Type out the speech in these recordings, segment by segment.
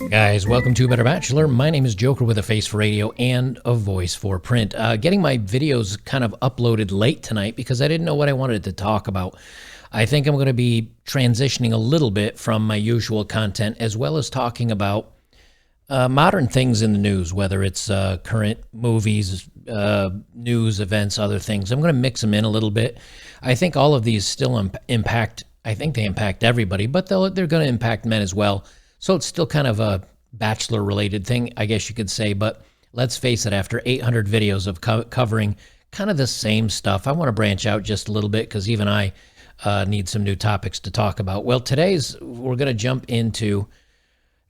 Guys, welcome to Better Bachelor. My name is Joker with a face for radio and a voice for print. Getting my videos kind of uploaded late tonight because I didn't know what I wanted to talk about. I think I'm going to be transitioning a little bit from my usual content as well as talking about modern things in the news, whether it's current movies, news, events, other things. I'm going to mix them in a little bit. I think all of these still impact, I think they impact everybody, but they're going to impact men as well. So it's still kind of a Bachelor-related thing, I guess you could say. But let's face it, after 800 videos of covering kind of the same stuff, I want to branch out just a little bit because even I need some new topics to talk about. Well, we're going to jump into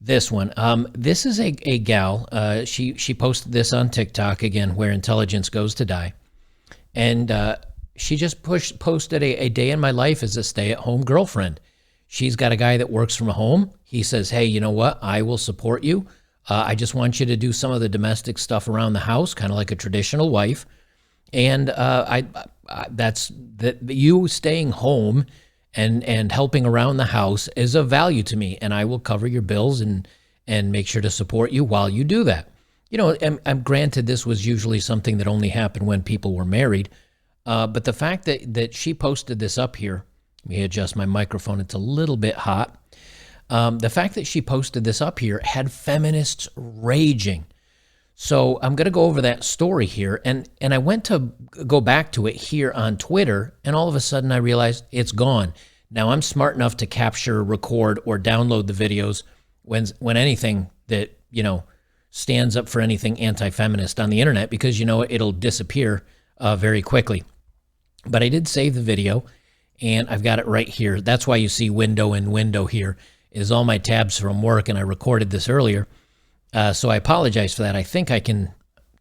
this one. This is a gal. She posted this on TikTok, again, where intelligence goes to die. And she just posted a day in my life as a stay-at-home girlfriend. She's got a guy that works from home. He says, hey, you know what? I will support you. I just want you to do some of the domestic stuff around the house, kind of like a traditional wife. And you staying home and helping around the house is of value to me. And I will cover your bills and make sure to support you while you do that. You know, I'm granted this was usually something that only happened when people were married. But the fact that she posted this up here, let me adjust my microphone. It's a little bit hot. The fact that she posted this up here had feminists raging. So I'm going to go over that story here. And I went to go back to it here on Twitter, and all of a sudden I realized it's gone. Now I'm smart enough to capture, record, or download the videos when anything that, you know, stands up for anything anti-feminist on the internet, because, you know, it'll disappear very quickly. But I did save the video. And I've got it right here. That's why you see window and window here is all my tabs from work, and I recorded this earlier. So I apologize for that. I think I can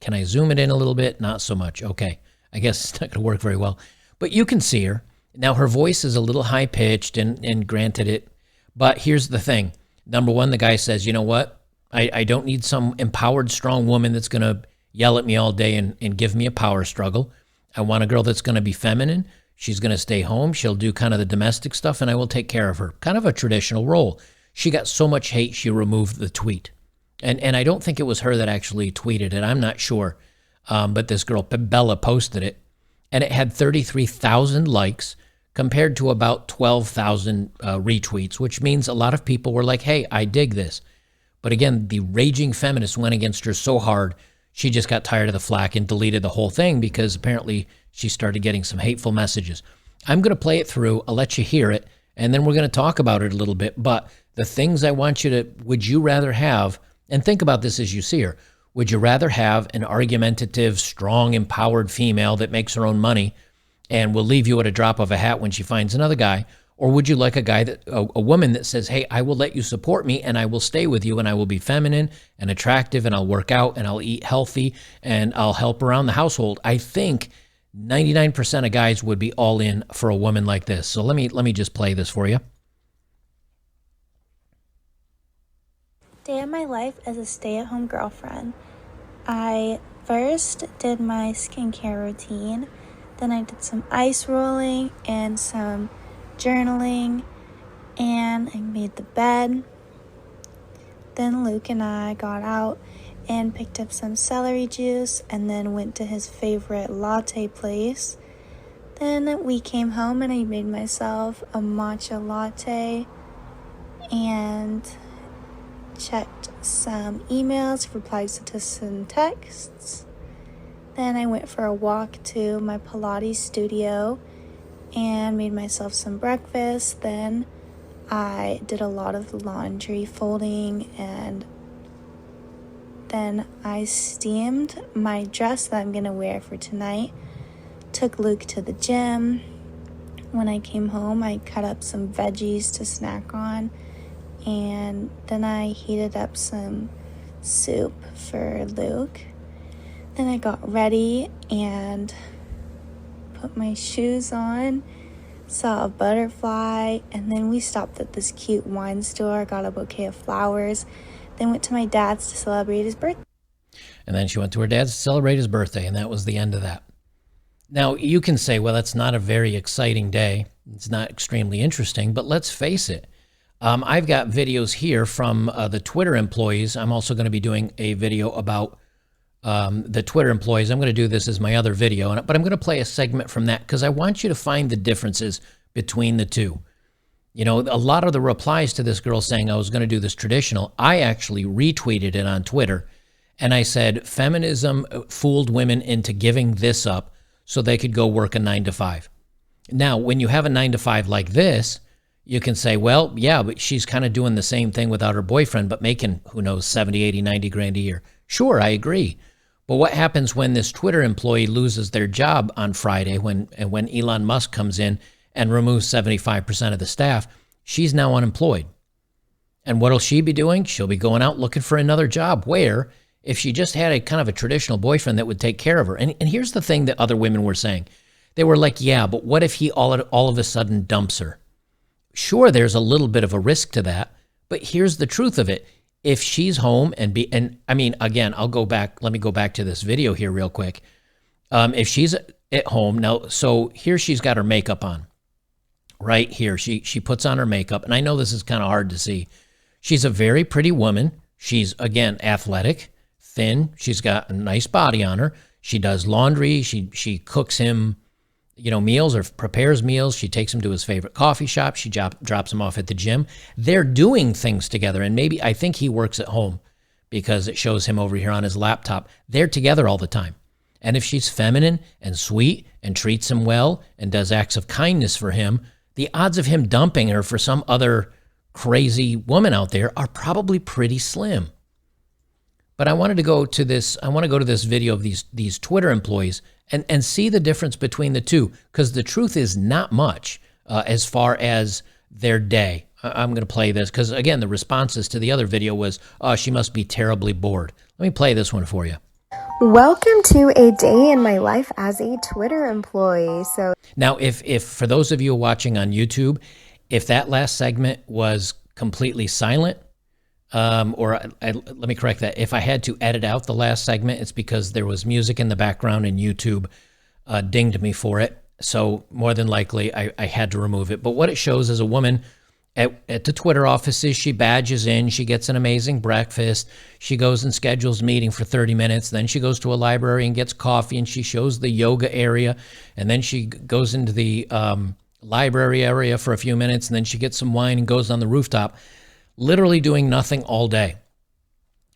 I zoom it in a little bit? Not so much. Okay. I guess it's not going to work very well. But you can see her. Now, her voice is a little high-pitched, and granted it. But here's the thing. Number one, the guy says, you know what? I don't need some empowered, strong woman that's going to yell at me all day and give me a power struggle. I want a girl that's going to be feminine. She's going to stay home. She'll do kind of the domestic stuff, and I will take care of her. Kind of a traditional role. She got so much hate, she removed the tweet. And I don't think it was her that actually tweeted it. I'm not sure. But this girl, Bella, posted it. And it had 33,000 likes compared to about 12,000 retweets, which means a lot of people were like, hey, I dig this. But again, the raging feminists went against her so hard, she just got tired of the flack and deleted the whole thing because apparently she started getting some hateful messages. I'm going to play it through. I'll let you hear it, and then we're going to talk about it a little bit. But the things I want you to, would you rather have, and think about this as you see her, would you rather have an argumentative, strong, empowered female that makes her own money and will leave you at a drop of a hat when she finds another guy? Or would you like a woman that says, hey, I will let you support me and I will stay with you and I will be feminine and attractive and I'll work out and I'll eat healthy and I'll help around the household? I think 99% of guys would be all in for a woman like this. So let me just play this for you. Day of my life as a stay-at-home girlfriend. I first did my skincare routine, then I did some ice rolling and some journaling, and I made the bed. Then Luke and I got out and picked up some celery juice and then went to his favorite latte place. Then we came home and I made myself a matcha latte and checked some emails, replied to some texts. Then I went for a walk to my Pilates studio and made myself some breakfast. Then I did a lot of laundry folding, and then I steamed my dress that I'm gonna wear for tonight. Took Luke to the gym. When I came home, I cut up some veggies to snack on, and then I heated up some soup for Luke. Then I got ready and put my shoes on, saw a butterfly, and then we stopped at this cute wine store, got a bouquet of flowers, then went to my dad's to celebrate his birthday. And then she went to her dad's to celebrate his birthday, and that was the end of that. Now, you can say, well, that's not a very exciting day. It's not extremely interesting, but let's face it. I've got videos here from the Twitter employees. I'm also going to be doing a video about the Twitter employees. I'm going to do this as my other video, but I'm going to play a segment from that because I want you to find the differences between the two. You know, a lot of the replies to this girl saying I was going to do this traditional, I actually retweeted it on Twitter, and I said feminism fooled women into giving this up so they could go work a 9-to-5. Now, when you have a 9-to-5 like this, you can say, well, yeah, but she's kind of doing the same thing without her boyfriend, but making, who knows, 70, 80, 90 grand a year. Sure, I agree. But what happens when this Twitter employee loses their job on Friday when Elon Musk comes in and removes 75% of the staff? She's now unemployed. And what'll she be doing? She'll be going out looking for another job where if she just had a kind of a traditional boyfriend that would take care of her. And here's the thing that other women were saying. They were like, yeah, but what if he all of a sudden dumps her? Sure, there's a little bit of a risk to that, but here's the truth of it. If she's home and I mean, again, let me go back to this video here real quick. If she's at home now, so here she's got her makeup on. Right here, she puts on her makeup, and I know this is kind of hard to see. She's a very pretty woman. She's, again, athletic, thin. She's got a nice body on her. She does laundry. She cooks him, you know, meals or prepares meals. She takes him to his favorite coffee shop. She drops him off at the gym. They're doing things together, and maybe I think he works at home because it shows him over here on his laptop. They're together all the time. And if she's feminine and sweet and treats him well and does acts of kindness for him, the odds of him dumping her for some other crazy woman out there are probably pretty slim. But I wanted to go to this. I want to go to this video of these Twitter employees and see the difference between the two, because the truth is not much as far as their day. I'm going to play this because, again, the responses to the other video was, oh, she must be terribly bored. Let me play this one for you. Welcome to a day in my life as a Twitter employee. So now, if for those of you watching on YouTube, if that last segment was completely silent, let me correct that. If I had to edit out the last segment, it's because there was music in the background and YouTube dinged me for it. So more than likely, I had to remove it. But what it shows is a woman at the Twitter offices. She badges in, she gets an amazing breakfast, she goes and schedules a meeting for 30 minutes, then she goes to a library and gets coffee, and she shows the yoga area, and then she goes into the library area for a few minutes, and then she gets some wine and goes on the rooftop, literally doing nothing all day.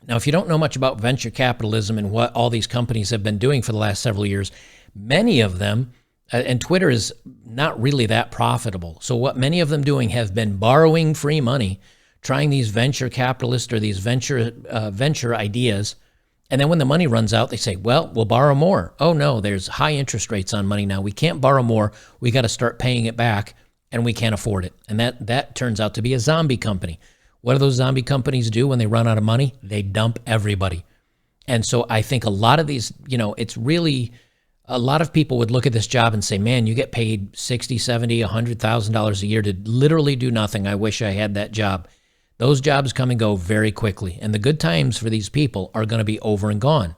Now, if you don't know much about venture capitalism and what all these companies have been doing for the last several years, many of them, and Twitter is not really that profitable. So what many of them doing have been borrowing free money, trying these venture capitalists or these venture ideas. And then when the money runs out, they say, well, we'll borrow more. Oh, no, there's high interest rates on money now. We can't borrow more. We got to start paying it back, and we can't afford it. And that turns out to be a zombie company. What do those zombie companies do when they run out of money? They dump everybody. And so I think a lot of these, you know, it's really... A lot of people would look at this job and say, man, you get paid $60, $70, $100,000 a year to literally do nothing. I wish I had that job. Those jobs come and go very quickly, and the good times for these people are going to be over and gone.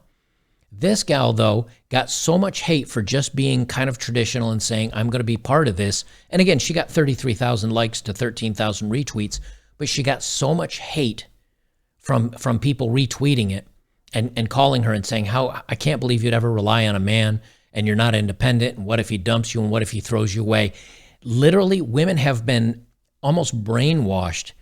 This gal, though, got so much hate for just being kind of traditional and saying, I'm going to be part of this. And again, she got 33,000 likes to 13,000 retweets, but she got so much hate from people retweeting it and calling her and saying, how I can't believe you'd ever rely on a man, and you're not independent, and what if he dumps you, and what if he throws you away? Literally, women have been almost brainwashed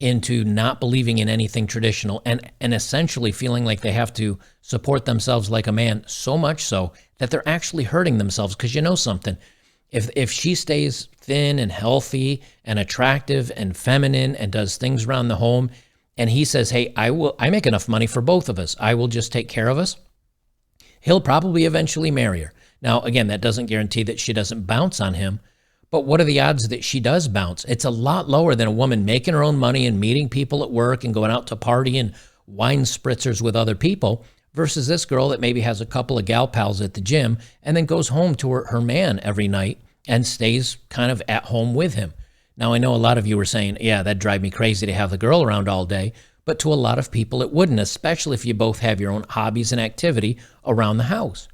into not believing in anything traditional and essentially feeling like they have to support themselves like a man, so much so that they're actually hurting themselves. Because you know something, if she stays thin and healthy and attractive and feminine and does things around the home, and he says, hey, I make enough money for both of us, I will just take care of us, he'll probably eventually marry her. Now, again, that doesn't guarantee that she doesn't bounce on him, but what are the odds that she does bounce? It's a lot lower than a woman making her own money and meeting people at work and going out to party and wine spritzers with other people versus this girl that maybe has a couple of gal pals at the gym and then goes home to her man every night and stays kind of at home with him. Now, I know a lot of you are saying, yeah, that'd drive me crazy to have the girl around all day. But to a lot of people, it wouldn't, especially if you both have your own hobbies and activity around the house.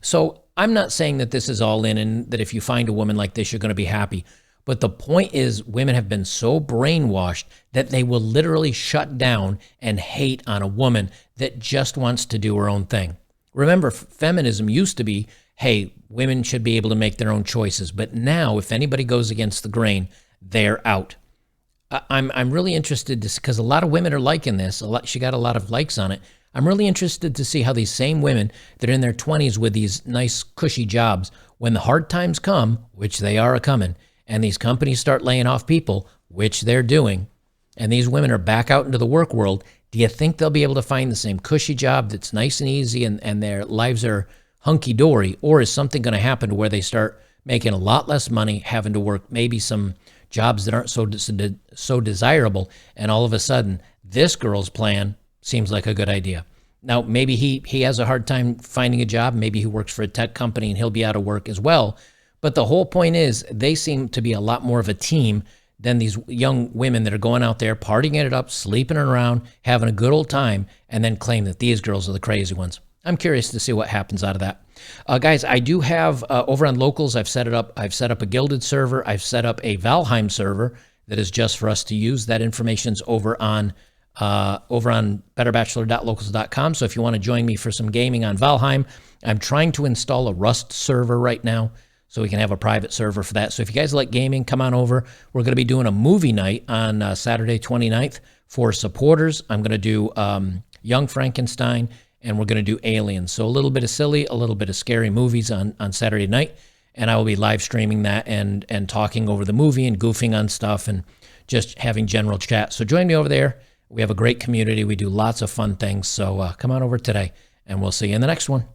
So I'm not saying that this is all in and that if you find a woman like this, you're going to be happy. But the point is, women have been so brainwashed that they will literally shut down and hate on a woman that just wants to do her own thing. Remember, feminism used to be, hey, women should be able to make their own choices. But now, if anybody goes against the grain, they're out. I'm really interested to, because a lot of women are liking this. She got a lot of likes on it. I'm really interested to see how these same women that are in their 20s with these nice, cushy jobs, when the hard times come, which they are a-coming, and these companies start laying off people, which they're doing, and these women are back out into the work world, do you think they'll be able to find the same cushy job that's nice and easy and their lives are hunky-dory? Or is something going to happen to where they start making a lot less money, having to work maybe some jobs that aren't so desirable, and all of a sudden this girl's plan seems like a good idea? Now, maybe he has a hard time finding a job. Maybe he works for a tech company and he'll be out of work as well. But the whole point is they seem to be a lot more of a team than these young women that are going out there, partying it up, sleeping around, having a good old time, and then claim that these girls are the crazy ones. I'm curious to see what happens out of that. Guys, I do have over on Locals, I've set up a Gilded server. I've set up a Valheim server that is just for us to use. That information's over on betterbachelor.locals.com. So if you want to join me for some gaming on Valheim, I'm trying to install a Rust server right now so we can have a private server for that. So if you guys like gaming, come on over. We're going to be doing a movie night on Saturday 29th for supporters. I'm going to do Young Frankenstein, and we're going to do Aliens. So a little bit of silly, a little bit of scary movies on Saturday night, and I will be live streaming that and talking over the movie and goofing on stuff and just having general chat. So join me over there. We have a great community. We do lots of fun things. So come on over today, and we'll see you in the next one.